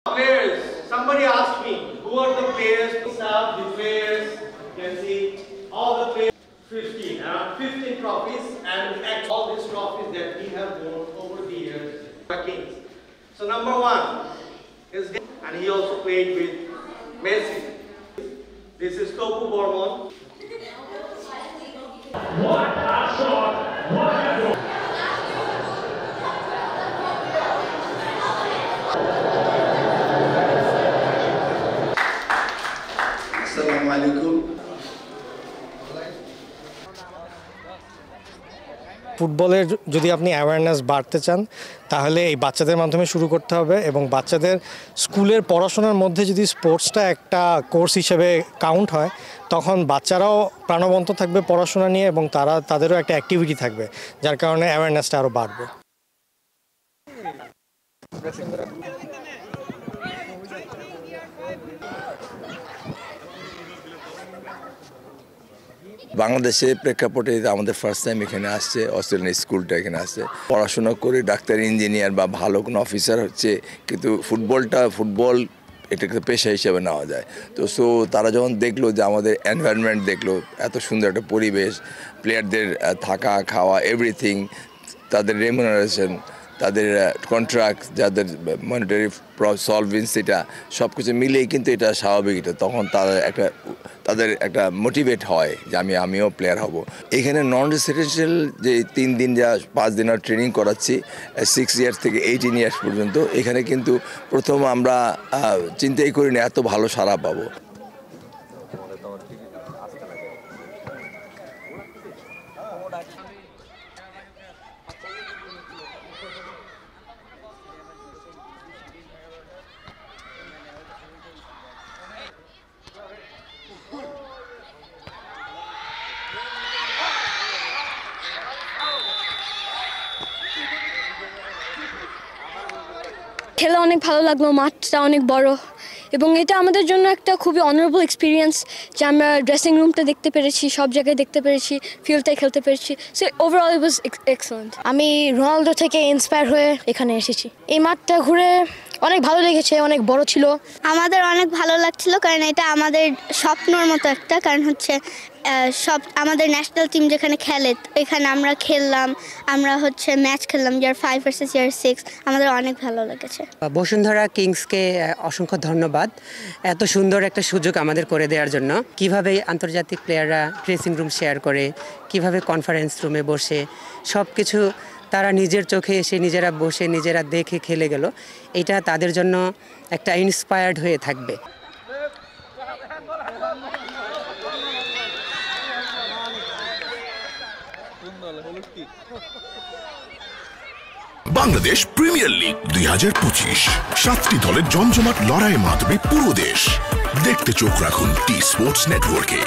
Players. Somebody asked me, who are the players? Staff, the players. You can see all the players. 15, around 15 trophies, and all these trophies that we have won over the years. Kings. So number one is, and he also played with Messi. This is Topu Bormon. What a shot! What a goal! Assalamu alaikum. ফুটবলের যদি আপনি awareness বাড়তে চান তাহলে এই বাচ্চাদের মাধ্যমে শুরু করতে হবে এবং বাচ্চাদের স্কুলের পড়াশোনার মধ্যে যদি স্পোর্টসটা একটা কোর্স হিসেবে কাউন্ট হয় তখন বাচ্চারাও প্রাণবন্ত থাকবে পড়াশোনা নিয়ে এবং তাদেরও একটা অ্যাক্টিভিটি থাকবে যার কারণে অ্যাওয়ারনেসটা আরও বাড়বে। বাংলাদেশের প্রেক্ষাপটে আমাদের ফার্স্ট টাইম এখানে আসছে, অস্ট্রেলিয়ান স্কুলটা এখানে আসছে। পড়াশোনা করে ডাক্তার, ইঞ্জিনিয়ার বা ভালো কোনো অফিসার হচ্ছে, কিন্তু ফুটবল এটাকে পেশা হিসেবে নেওয়া যায়। তো তারা যখন দেখলো যে আমাদের এনভায়রনমেন্ট, দেখলো এত সুন্দর একটা পরিবেশ, প্লেয়ারদের থাকা খাওয়া এভরিথিং, তাদের রেমুনারেশন, তাদের কন্ট্রাক্ট, যাদের মনিটারি সলভেন্সিটা সব কিছু মিলিয়ে কিন্তু এটা স্বাভাবিক। এটা তখন তাদের একটা মোটিভেট হয় যে আমিও প্লেয়ার হব। এখানে নন রেসিডেন্সিয়াল যে 3 দিন 5 দিনের ট্রেনিং করাচ্ছি 6 ইয়ার্স থেকে 18 ইয়ার্স পর্যন্ত, এখানে কিন্তু প্রথম আমরা চিন্তাই করিনি এত ভালো সাড়া পাবো। খেলা অনেক ভালো লাগলো, মাঠটা অনেক বড় এবং এটা আমাদের জন্য একটা খুবই অনারেবল এক্সপিরিয়েন্স যে আমরা ড্রেসিং রুমটা দেখতে পেরেছি, সব জায়গায় দেখতে পেরেছি, ফিল্ডটাই খেলতে পেরেছি। সো ওভারঅল ইট ওয়াজ এক্সেলেন্ট। আমি রোনাল্ডো থেকে ইন্সপায়ার হয়ে এখানে এসেছি। এই মাঠটা ঘুরে অনেক ভালো লেগেছে, অনেক বড় ছিল। আমাদের অনেক ভালো লাগছিল কারণ এটা আমাদের স্বপ্নর মতো একটা, কারণ হচ্ছে সব আমাদের ন্যাশনাল টিম যেখানে খেলে এখানে আমরা খেললাম, আমরা ম্যাচ খেললাম ইয়ার 5 ভার্সেস ইয়ার 6। আমাদের অনেক ভালো লেগেছে। বসুন্ধরা কিংসকে অসংখ্য ধন্যবাদ এত সুন্দর একটা সুযোগ আমাদের করে দেওয়ার জন্য। কিভাবে আন্তর্জাতিক প্লেয়াররা ড্রেসিং রুম শেয়ার করে, কিভাবে কনফারেন্স রুমে বসে সব কিছু তারা নিজের চোখে এসে নিজেরা বসে নিজেরা দেখে খেলে গেল, এটা তাদের জন্য একটা ইন্সপায়ার্ড হয়ে থাকবে। বাংলাদেশ প্রিমিয়ার লিগ 2025, 7টি দলের জমজমাট লড়াইয়ের মাধ্যমে পুরো দেশ দেখতে চোখ রাখুন টি স্পোর্টস নেটওয়ার্কে।